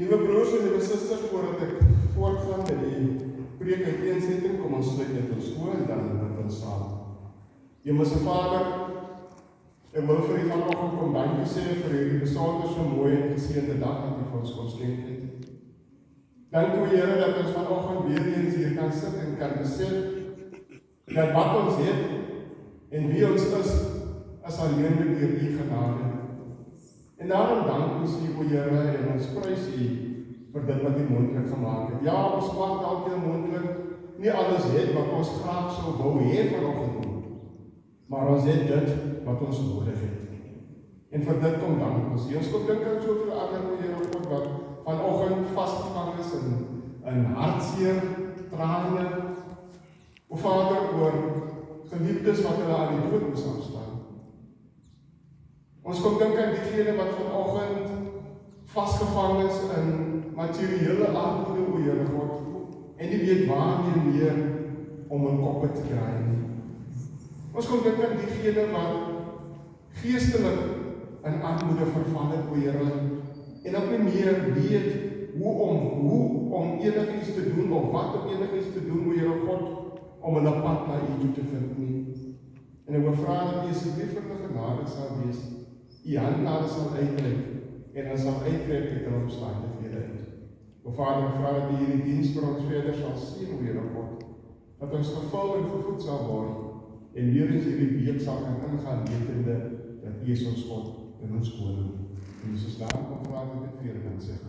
Liewe broers en liewe susters, voordat ek voortgaan met die preek uiteensetting, kom ons sluit net ons oë en dan bid ons saam. Hemelse Vader, ek wil vir U vanoggend kom dankie sê vir hierdie besonder so mooi en geseënde dag wat U vir ons kon skenk het. Dank U Here dat ons vanoggend weer eens hier kan sit en kan besef dat wat ons het en wie ons is alleen deur U genade. En daarom dank ons U, o Here, en ons prys U vir dit wat U moontlik gemaak het. Ja, ons mag dalk moontlik nie alles het wat ons graag sou wou hê vanoggend nie, maar ons het dit wat ons nodig het. En vir dit kom dank ons. Ons kom dink aan soveel ander, o Here God, wat vanoggend vasgevang is in hartseer, trane, o Vader, oor geliefdes wat hulle aan die dood moes afstaan. Ons kom dink aan diegene wat vanoggend vasgevang is in materiële armoede, o Here God, en nie weet waarmee meer om hun koppe te kry nie. Ons kom dink aan diegene wat geestelik in armoede verval het, o Here, en ook nie meer weet hoe om enigiets te doen, of wat om enigiets te doen, o Here God, om hulle pad na U toe te vind nie. En ek wil vra dat U asseblief vir hulle genade sal wees, U handnade sal uitreik, en ons sal uitreik uit hulle omstandighede uit. O Vader, ek vra dat U hierdie diens vir ons verder sal sien, o Here God, dat ons gevul en gevoed sal word, en weer eens hierdie week sal kan ingaan, wetende dat U is ons God en ons koning. In Jesus naam kom vra ek dit vir en sê,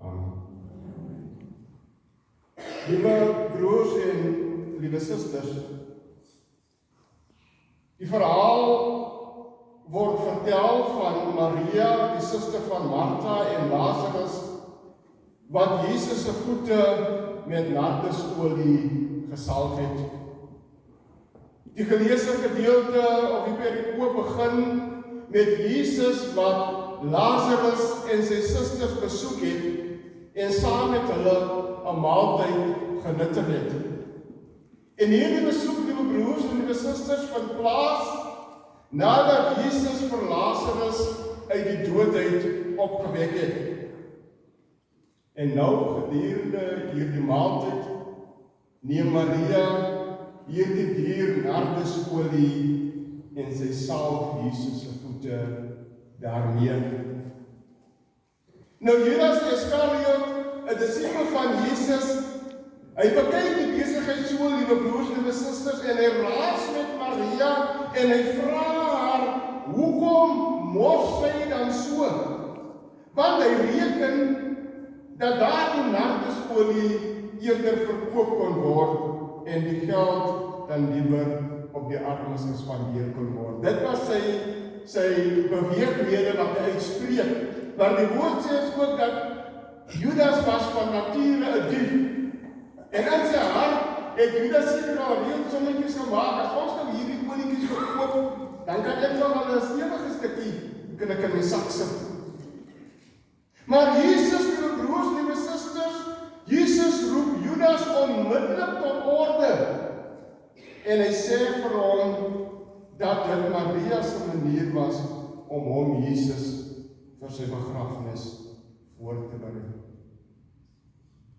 Amen. Liewe broers en liewe susters, die verhaal word vertel van Maria, die suster van Martha en Lazarus, wat Jesus se voete met nardesolie gesalf het. Die geleesde gedeelte of die perikoop begin met Jesus wat Lazarus en sy susters besoek het en saam met hulle 'n maaltyd genuttig het. En hierdie besoek, liewe broers en liewe susters, vind plaas nadat Jesus vir Lazarus uit die doodheid opgewek het. En nou gedurende hierdie maaltyd neem Maria hierdie duur nardesolie en sy salf Jesus se voete daarmee. Nou Judas Iskariot, 'n disipel van Jesus, hy bekyk die besigheid so, liewe broers en liewe susters, en hy raas met Maria en hy vra haar, hoekom mors sy dan so? Want hy reken dat daardie nardesolie eerder verkoop kon word en die geld dan liewer op die armes gespandeer kon word. Dit was sy beweegrede wat hy uitspreek. Maar die woord sê ook dat Judas was van nature 'n dief. En in sy hart het Judas seker al reeds sommetjies gemaak, as ons nou hierdie olietjies verkoop, dan kan ek nog al 'n stewige stukkie kan ek in my sak sit. Maar Jesus, liewe broers, liewe susters, Jesus roep Judas onmiddellik tot orde. En hy sê vir hom dat dit Maria se manier was om hom Jesus vir sy begrafnis voor te berei.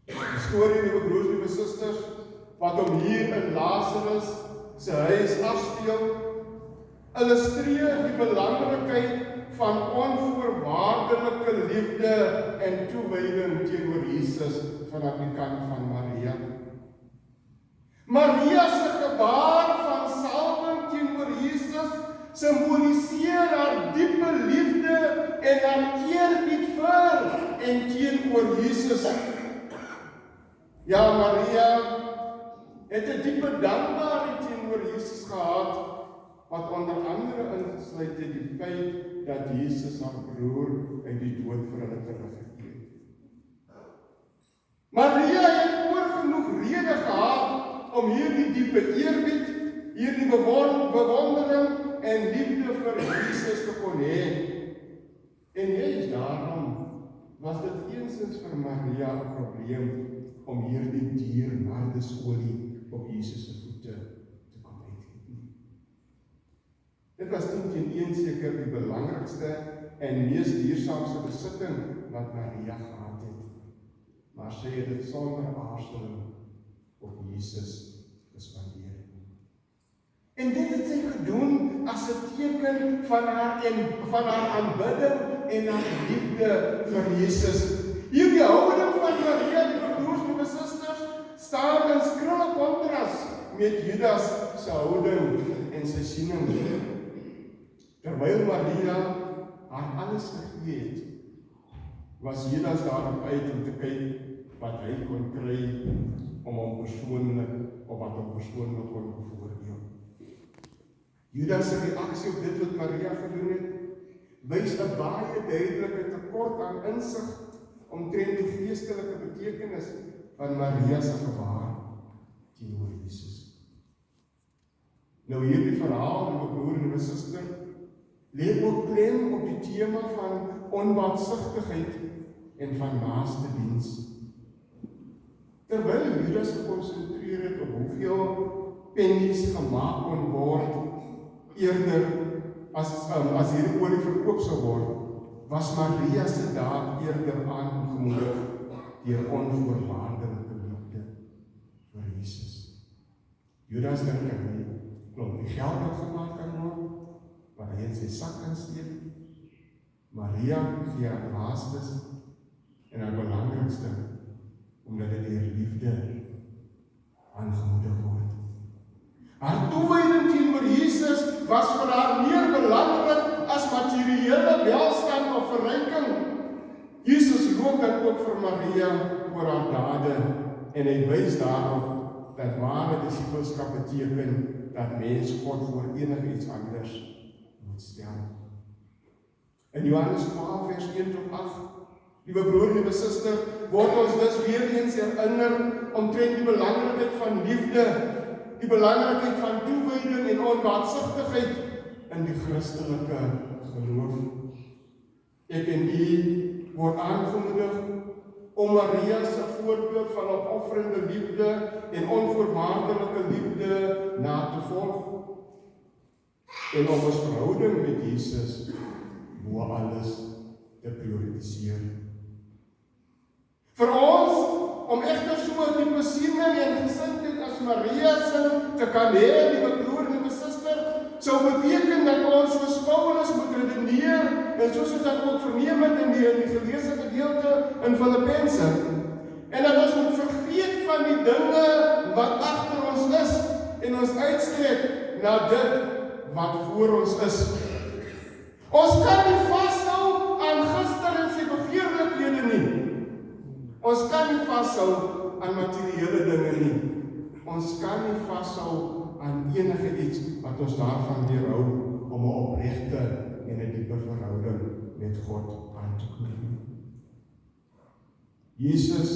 Die storie, liewe broers, liewe susters, wat hom hier in Lazarus se huis afspeel, illustreer die belangrikheid van onvoorwaardelike liefde en toewyding teenoor Jesus vanaf die kant van Maria. Maria se gebaar van salwing teenoor Jesus simboliseer haar diepe liefde en haar eerbied vir en teenoor Jesus. Ja, Maria het 'n diepe dankbaarheid teenoor Jesus gehad, wat onder andere insluit het die feit dat Jesus haar broer uit die dood vir hulle teruggegee het. Maria het oor genoeg rede gehad om hierdie diepe eerbied, hierdie bewondering en liefde vir Jesus te kon hê. En juist daarom was dit eensins vir Maria 'n probleem om hierdie duur nardesolie op Jesus se voete te kom uitgee. Dit was teen seker die belangrikste en mees duursaamste besitting wat Maria gehad het. maar sy het dit sonder aarzeling op Jesus gespandeer. En dit het sy gedoen as 'n teken van haar aanbidding en haar liefde vir Jesus. Hierdie houding van Maria, die broers en susters, staan in skrille kontras met Judas se houding en sy siening. Terwyl Maria haar alles gegee het, was Judas daarop uit om te kyk wat hy kon kry om hom persoonlik of wat hom persoonlik kon bevoordeel. Judas se reaksie op dit wat Maria gedoen het, wys 'n baie duidelike tekort aan insig omtrent die geestelike betekenis van Maria se gebaar teenoor Jesus. Nou hierdie verhaal, my broer en my suster, lê ook klem op die tema van onbaatsigtigheid en van naaste diens. Terwyl Judas gekonsentreer het op hoeveel pennies gemaak kon word, eerder as hierdie olie verkoop sou word, was Maria se daad eerder aangemoedig deur onvoorwaardelike liefde vir Jesus. Judas dink hy klomp die geld wat gemaak kan word, wat hy in sy sak kan steek. Maria gee haar laastes en haar belangrikste, omdat dit deur liefde aangemoedig word. Haar toewyding teenoor Jesus was vir haar meer belangrik as materiële welstand of verryking. Jesus roep dan ook vir Maria oor haar dade en hy wys daarop dat ware disipelskap beteken dat mens God voor enigiets anders moet stel. In Johannes 12 vers 1 tot 8, liewe broer en suster, word ons dus weer eens herinner omtrent die belangrikheid van liefde, die belangrikheid van toewyding en onbaatsigtigheid in die Christelike geloof. Ek en u word aangemoedig om Maria se voorbeeld van opofferende liefde en onvoorwaardelike liefde na te volg en om ons verhouding met Jesus bo alles te prioritiseer. Vir ons, om egter so 'n diepe siening en gesindheid as Maria se te kan hê, liewe broer en my suster, sou beteken dat ons soos Paulus moet redeneer, en soos ons dit ook verneem het in die geleesde gedeelte in Filippense, en dat ons moet vergeet van die dinge wat agter ons is, en ons uitstrek na dit wat voor ons is. Ons kan nie vashou aan gister en sy begeerlikhede nie. Ons kan nie vashou aan materiële dinge nie. Ons kan nie vashou aan enige iets wat ons daarvan weerhou om 'n opregte en 'n dieper verhouding met God aan te knoop. Jesus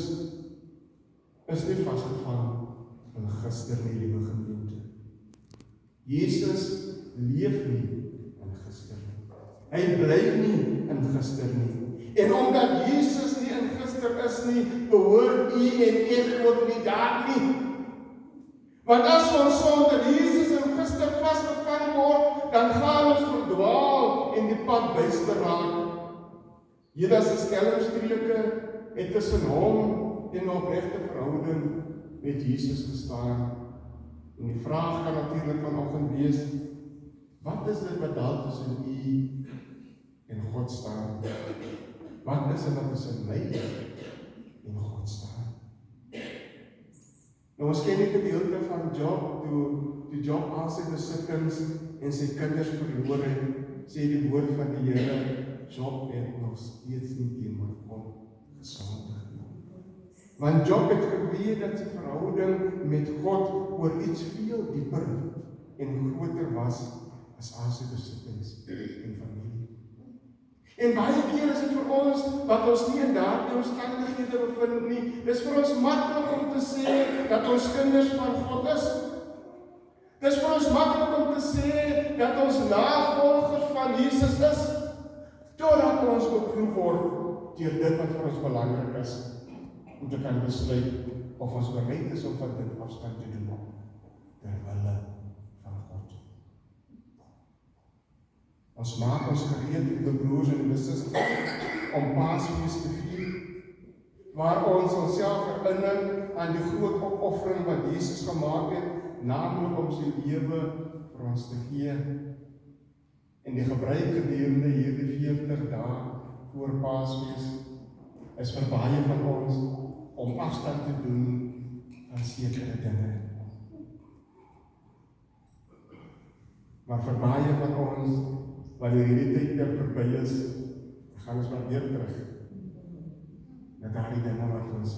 is nie vasgevang in gister nie, liewe gemeente. Jesus leef nie in gister nie. Hy bly nie in gister nie. En omdat Jesus nie in gister is nie, behoort u en ek ook nie daar nie. Want as ons sonder Jesus in gister vasgevang word, dan gaan ons verdwaal en die pad byster raak. Judas se skelmstreke het tussen hom en 'n opregte verhouding met Jesus gestaan. En die vraag kan natuurlik vanoggend wees, wat is dit wat daar tussen u en God staan? Wat is dit wat tussen my en God staan? Nou ons ken die gedeelte van Job, toe Job al sy besittings en sy kinders verloor het, sê die woord van die Here, Job het nog steeds nie teenoor God gesondig nie. Want Job het geweet dat sy verhouding met God oor iets veel dieper en groter was as al sy besittings en familie. En baie keer is dit vir ons, wat ons nie in daardie omstandighede bevind nie, dis vir ons maklik om te sê, dat ons kinders van God is. Dis vir ons maklik om te sê, dat ons navolgers van Jesus is, totdat ons beproef word, deur dit wat vir ons belangrik is, om te kan besluit, of ons bereid is om van dit afstand te doen, terwille van God. Ons maak ons gereed, liewe broers en susters, om Paasfees te vier. waar ons onsself herinner aan die groot opoffering wat Jesus gemaak het, naamlik om sy lewe vir ons te gee. En die gebruik gedurende hierdie 40 dae voor Paasfees is vir baie van ons om afstand te doen van sekere dinge. Maar vir baie van ons, wanneer hierdie tyd verby is, gaan ons maar weer terug na daardie dinge wat ons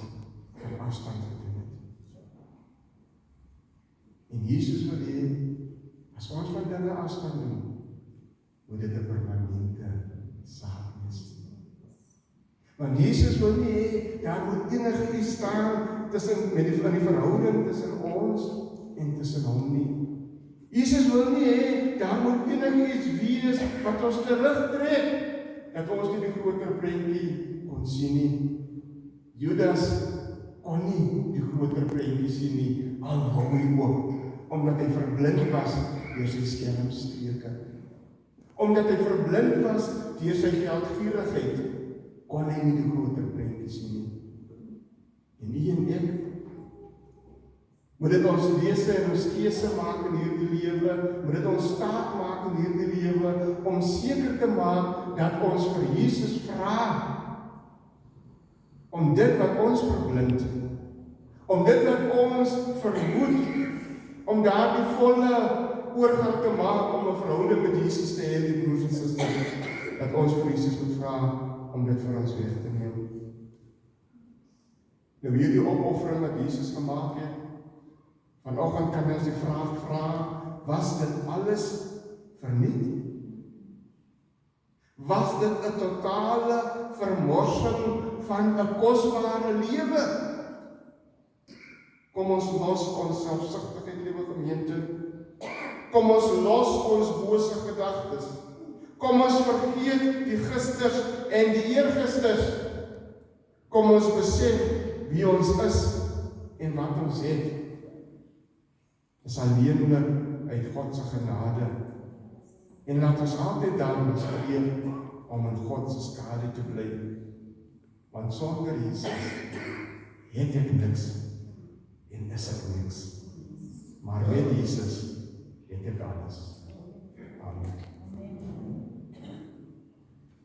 van afstand gedoen het. En Jesus wil hê, as ons van dinge afstand doen, moet dit 'n permanente saak wees. Want Jesus wil nie hê, daar moet enige iets staan in die verhouding tussen ons en tussen hom nie. Jesus wil nie hê, daar moet enige iets wees wat ons terugtrek, dat ons nie die groter prentjie kon sien nie. Judas kon nie die groter prentjie sien nie, al wou hy ook, omdat hy verblind was deur sy skelmstreke. Omdat hy verblind was deur sy geldgierigheid, kon hy nie die groter prentjie sien nie. En nie en ek, moet dit ons lese en ons keuse maak in hierdie lewe, moet dit ons staat maak in hierdie lewe, om seker te maak dat ons vir Jesus vra, om dit wat ons verblind, om dit wat ons verhoed, om daardie volle oorgang te maak, om 'n verhouding met Jesus te hê, die broers en susters, dat ons vir Jesus moet vra, om dit vir ons weg te neem. Nou hierdie opoffering wat Jesus gemaak het, vanoggend kan ons die vraag vra, was dit alles verniet? Was dit 'n totale vermorsing van 'n kosbare lewe? Kom ons los ons selfsugtigheid, liewe gemeente. Kom ons los ons bose gedagtes. Kom ons vergeet die gisters en die eergisters. Kom ons besef wie ons is en wat ons het. Is alleenlik uit God se genade. En laat ons altyd dan streef om in God se skadu te bly. Want sonder Jesus het ek niks en is ek niks. Maar met Jesus het ek alles. Amen.